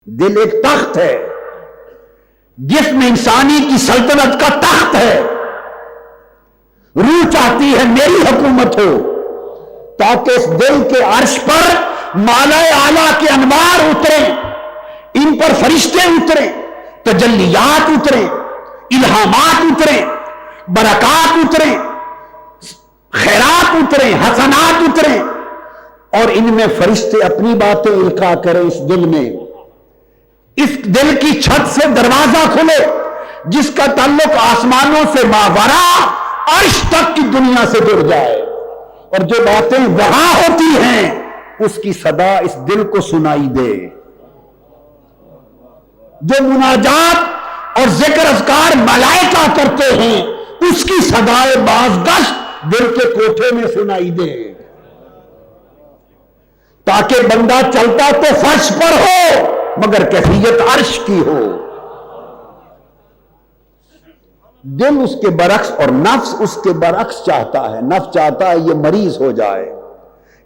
دل ایک تخت ہے، جسم انسانی کی سلطنت کا تخت ہے۔ روح چاہتی ہے میری حکومت ہو تاکہ اس دل کے عرش پر مالا اعلیٰ کے انوار اتریں، ان پر فرشتے اتریں، تجلیات اتریں، الہامات اتریں، برکات اتریں، خیرات اتریں، حسنات اتریں، اور ان میں فرشتے اپنی باتیں القاء کریں اس دل میں۔ اس دل کی چھت سے دروازہ کھلے جس کا تعلق آسمانوں سے ماورا عرش تک کی دنیا سے جڑ جائے، اور جو باتیں وہاں ہوتی ہیں اس کی صدا اس دل کو سنائی دے۔ جو مناجات اور ذکر اذکار ملائکہ کرتے ہیں اس کی صدائے بازگشت دل کے کوٹھے میں سنائی دے، تاکہ بندہ چلتا تو فرش پر ہو مگر کیفیت عرش کی ہو۔ دل اس کے برعکس اور نفس اس کے برعکس چاہتا ہے۔ نفس چاہتا ہے یہ مریض ہو جائے،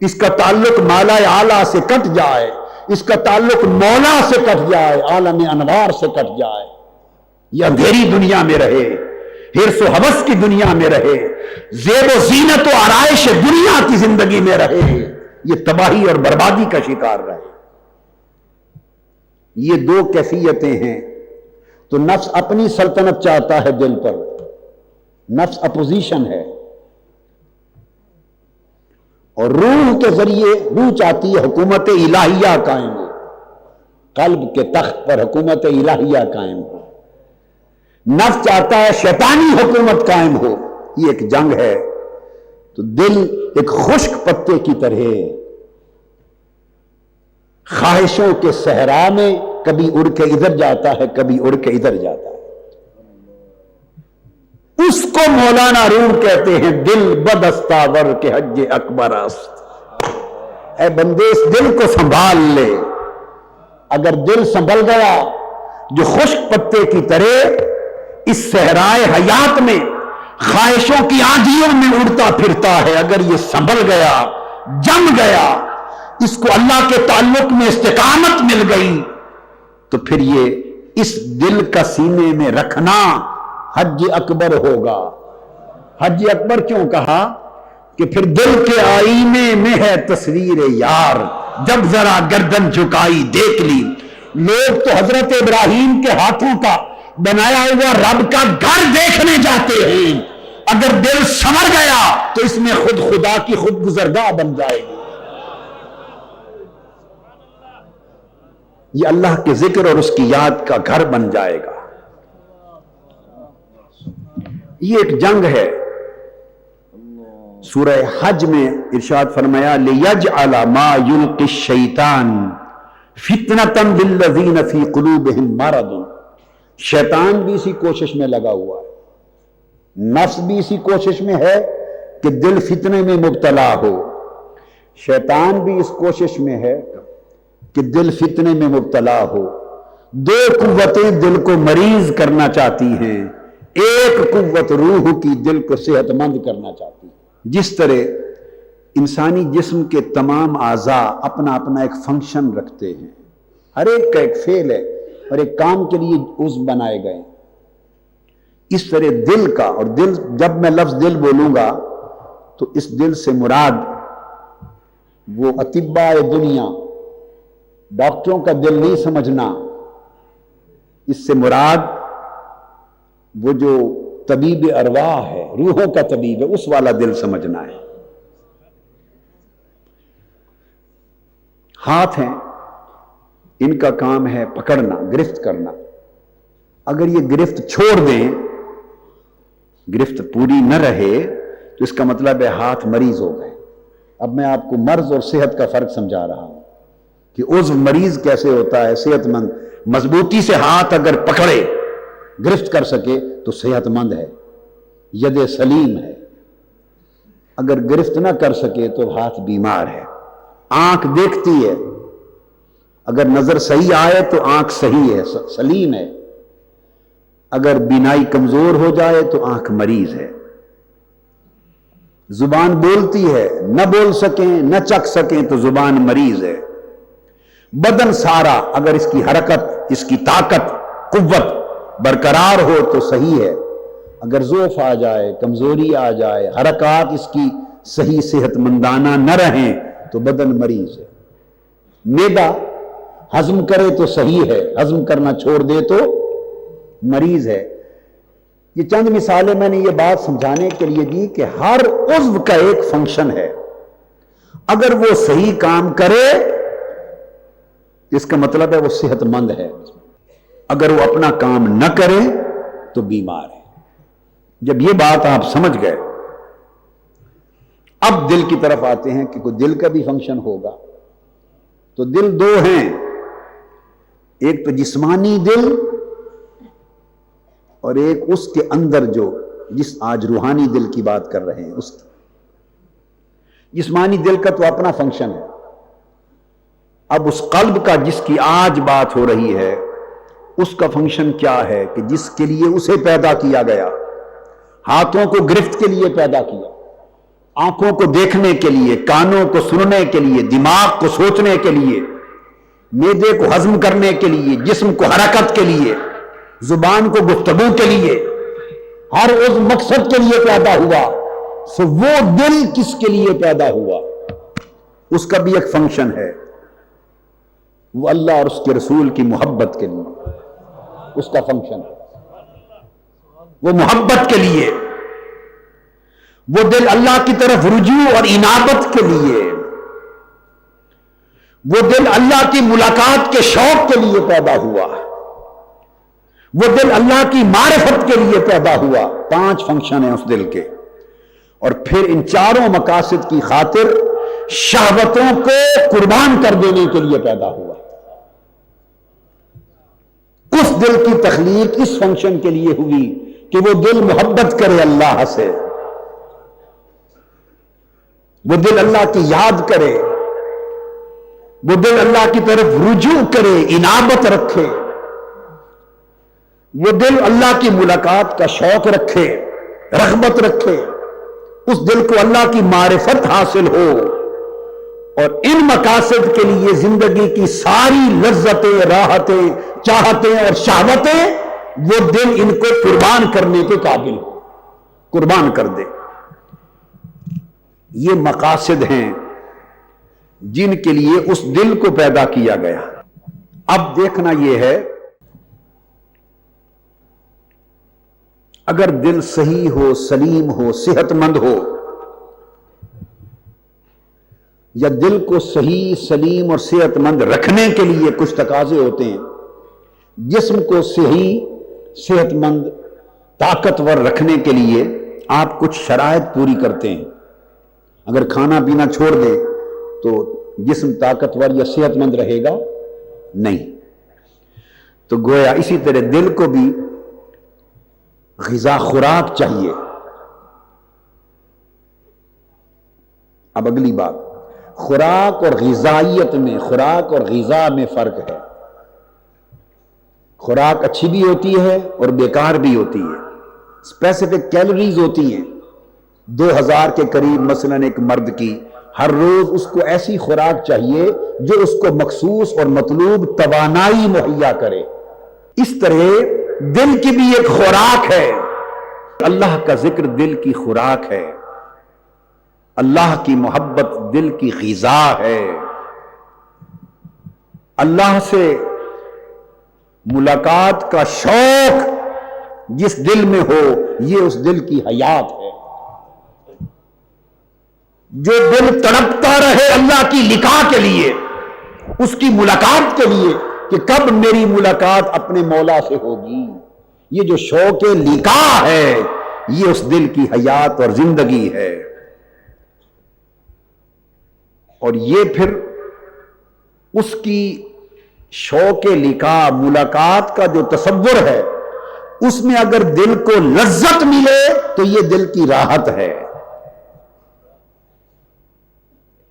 اس کا تعلق مالا اعلیٰ سے کٹ جائے، اس کا تعلق مولا سے کٹ جائے، عالم انوار سے کٹ جائے، یہ اندھیری دنیا میں رہے، حرص و حوث کی دنیا میں رہے، زیب و زینت و آرائش دنیا کی زندگی میں رہے، یہ تباہی اور بربادی کا شکار رہے۔ یہ دو کیفیتیں ہیں۔ تو نفس اپنی سلطنت چاہتا ہے دل پر، نفس اپوزیشن ہے، اور روح کے ذریعے روح چاہتی ہے حکومت الہیہ قائم ہو، قلب کے تخت پر حکومت الہیہ قائم ہو۔ نفس چاہتا ہے شیطانی حکومت قائم ہو۔ یہ ایک جنگ ہے۔ تو دل ایک خشک پتے کی طرح خواہشوں کے صحرا میں کبھی اڑ کے ادھر جاتا ہے، کبھی اڑ کے ادھر جاتا ہے۔ اس کو مولانا روم کہتے ہیں دل بدستاور کے حج اکبر است۔ اے بندے اس دل کو سنبھال لے۔ اگر دل سنبھل گیا جو خشک پتے کی طرح اس صحرائے حیات میں خواہشوں کی آندھیوں میں اڑتا پھرتا ہے، اگر یہ سنبھل گیا، جم گیا، اس کو اللہ کے تعلق میں استقامت مل گئی، تو پھر یہ اس دل کا سینے میں رکھنا حج اکبر ہوگا۔ حج اکبر کیوں کہا؟ کہ پھر دل کے آئینے میں ہے تصویر یار، جب ذرا گردن جھکائی دیکھ لی۔ لوگ تو حضرت ابراہیم کے ہاتھوں کا بنایا ہوا رب کا گھر دیکھنے جاتے ہیں، اگر دل سنور گیا تو اس میں خود خدا کی خود گزرگاہ بن جائے گی۔ یہ اللہ کے ذکر اور اس کی یاد کا گھر بن جائے گا۔ یہ ایک جنگ ہے۔ سورہ حج میں ارشاد فرمایا لِيَجْعَلَ مَا يُلْقِ الشَّيْطَانُ فِتْنَةً لِلَّذِينَ فِي قُلُوبِهِمْ مَرَضٌ۔ شیطان بھی اسی کوشش میں لگا ہوا ہے، نفس بھی اسی کوشش میں ہے کہ دل فتنے میں مبتلا ہو، شیطان بھی اس کوشش میں ہے کہ دل فتنے میں مبتلا ہو۔ دو قوتیں دل کو مریض کرنا چاہتی ہیں، ایک قوت روح کی دل کو صحت مند کرنا چاہتی ہے۔ جس طرح انسانی جسم کے تمام اعضاء اپنا اپنا ایک فنکشن رکھتے ہیں، ہر ایک کا ایک فعل ہے اور ایک کام کے لیے عضو بنائے گئے، اس طرح دل کا، اور دل جب میں لفظ دل بولوں گا تو اس دل سے مراد وہ اطباء دنیا، ڈاکٹروں کا دل نہیں سمجھنا، اس سے مراد وہ جو طبیب ارواح ہے، روحوں کا طبیب ہے، اس والا دل سمجھنا ہے۔ ہاتھ ہیں، ان کا کام ہے پکڑنا، گرفت کرنا۔ اگر یہ گرفت چھوڑ دیں، گرفت پوری نہ رہے تو اس کا مطلب ہے ہاتھ مریض ہو گئے۔ اب میں آپ کو مرض اور صحت کا فرق سمجھا رہا ہوں کہ عضو مریض کیسے ہوتا ہے، صحت مند۔ مضبوطی سے ہاتھ اگر پکڑے، گرفت کر سکے تو صحت مند ہے، ید سلیم ہے۔ اگر گرفت نہ کر سکے تو ہاتھ بیمار ہے۔ آنکھ دیکھتی ہے، اگر نظر صحیح آئے تو آنکھ صحیح ہے، سلیم ہے، اگر بینائی کمزور ہو جائے تو آنکھ مریض ہے۔ زبان بولتی ہے، نہ بول سکیں نہ چکھ سکیں تو زبان مریض ہے۔ بدن سارا اگر اس کی حرکت، اس کی طاقت، قوت برقرار ہو تو صحیح ہے، اگر ضعف آ جائے، کمزوری آ جائے، حرکات اس کی صحیح صحت مندانہ نہ رہیں تو بدن مریض ہے۔ معدہ ہضم کرے تو صحیح ہے، ہضم کرنا چھوڑ دے تو مریض ہے۔ یہ چند مثالیں میں نے یہ بات سمجھانے کے لیے دی کہ ہر عضو کا ایک فنکشن ہے، اگر وہ صحیح کام کرے اس کا مطلب ہے وہ صحت مند ہے، اگر وہ اپنا کام نہ کرے تو بیمار ہے۔ جب یہ بات آپ سمجھ گئے، اب دل کی طرف آتے ہیں کہ کوئی دل کا بھی فنکشن ہوگا۔ تو دل دو ہیں، ایک تو جسمانی دل اور ایک اس کے اندر جو آج روحانی دل کی بات کر رہے ہیں اس کی۔ جسمانی دل کا تو اپنا فنکشن ہے، اب اس قلب کا جس کی آج بات ہو رہی ہے اس کا فنکشن کیا ہے کہ جس کے لیے اسے پیدا کیا گیا، ہاتھوں کو گرفت کے لیے پیدا کیا، آنکھوں کو دیکھنے کے لیے، کانوں کو سننے کے لیے، دماغ کو سوچنے کے لیے، معدے کو ہضم کرنے کے لیے، جسم کو حرکت کے لیے، زبان کو گفتگو کے لیے، ہر اس مقصد کے لیے پیدا ہوا۔ سو وہ دل کس کے لیے پیدا ہوا اس کا بھی ایک فنکشن ہے، وہ اللہ اور اس کے رسول کی محبت کے لیے اس کا فنکشن ہے، وہ محبت کے لیے، وہ دل اللہ کی طرف رجوع اور انابت کے لیے، وہ دل اللہ کی ملاقات کے شوق کے لیے پیدا ہوا، وہ دل اللہ کی معرفت کے لیے پیدا ہوا۔ 5 فنکشن ہیں اس دل کے، اور پھر ان چاروں مقاصد کی خاطر شہوتوں کو قربان کر دینے کے لیے پیدا ہوا۔ اس دل کی تخلیق اس فنکشن کے لیے ہوئی کہ وہ دل محبت کرے اللہ سے، وہ دل اللہ کی یاد کرے، وہ دل اللہ کی طرف رجوع کرے، انابت رکھے، وہ دل اللہ کی ملاقات کا شوق رکھے، رغبت رکھے، اس دل کو اللہ کی معرفت حاصل ہو، اور ان مقاصد کے لیے زندگی کی ساری لذتیں، راحتیں، چاہتیں اور شہوتیں وہ دل ان کو قربان کرنے کے قابل ہو، قربان کر دے۔ یہ مقاصد ہیں جن کے لیے اس دل کو پیدا کیا گیا۔ اب دیکھنا یہ ہے، اگر دل صحیح ہو، سلیم ہو، صحت مند ہو، یا دل کو صحیح، سلیم اور صحت مند رکھنے کے لیے کچھ تقاضے ہوتے ہیں، جسم کو صحیح، صحت مند، طاقتور رکھنے کے لیے آپ کچھ شرائط پوری کرتے ہیں۔ اگر کھانا پینا چھوڑ دیں تو جسم طاقتور یا صحت مند رہے گا نہیں۔ تو گویا اسی طرح دل کو بھی غذا، خوراک چاہیے۔ اب اگلی بات، خوراک اور غذائیت میں، خوراک اور غذا میں فرق ہے۔ خوراک اچھی بھی ہوتی ہے اور بیکار بھی ہوتی ہے، اسپیسیفک کیلوریز ہوتی ہیں 2000 کے قریب۔ مثلا ایک مرد کی ہر روز اس کو ایسی خوراک چاہیے جو اس کو مخصوص اور مطلوب توانائی مہیا کرے۔ اس طرح دل کی بھی ایک خوراک ہے، اللہ کا ذکر دل کی خوراک ہے، اللہ کی محبت دل کی غذا ہے، اللہ سے ملاقات کا شوق جس دل میں ہو یہ اس دل کی حیات ہے۔ جو دل تڑپتا رہے اللہ کی لقاء کے لیے، اس کی ملاقات کے لیے کہ کب میری ملاقات اپنے مولا سے ہوگی، یہ جو شوق لقاء ہے یہ اس دل کی حیات اور زندگی ہے۔ اور یہ پھر اس کی شوق لقاء، ملاقات کا جو تصور ہے، اس میں اگر دل کو لذت ملے تو یہ دل کی راحت ہے،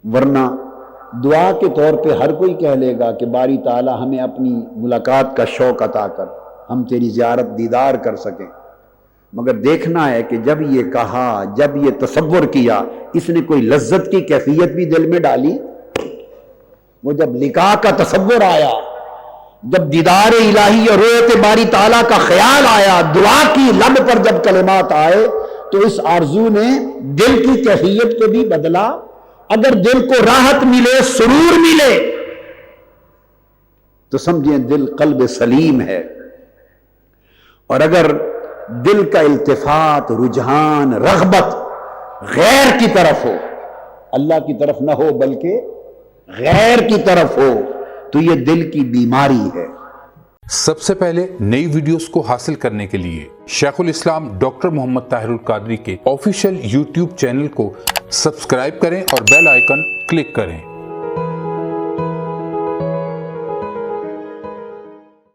ورنہ دعا کے طور پہ ہر کوئی کہہ لے گا کہ باری تعالی ہمیں اپنی ملاقات کا شوق عطا کر، ہم تیری زیارت دیدار کر سکیں۔ مگر دیکھنا ہے کہ جب یہ کہا، جب یہ تصور کیا، اس نے کوئی لذت کی کیفیت بھی دل میں ڈالی؟ وہ جب لقاء کا تصور آیا، جب دیدار الہی اور رؤیت باری تعالیٰ کا خیال آیا، دعا کی لب پر جب کلمات آئے، تو اس آرزو نے دل کی کیفیت کو بھی بدلا۔ اگر دل کو راحت ملے، سرور ملے، تو سمجھیں دل قلب سلیم ہے۔ اور اگر دل کا التفات، رجحان، رغبت غیر کی طرف ہو، اللہ کی طرف نہ ہو بلکہ غیر کی طرف ہو، تو یہ دل کی بیماری ہے۔ سب سے پہلے نئی ویڈیوز کو حاصل کرنے کے لیے شیخ الاسلام ڈاکٹر محمد طاہر القادری کے آفیشیل یوٹیوب چینل کو سبسکرائب کریں اور بیل آئیکن کلک کریں۔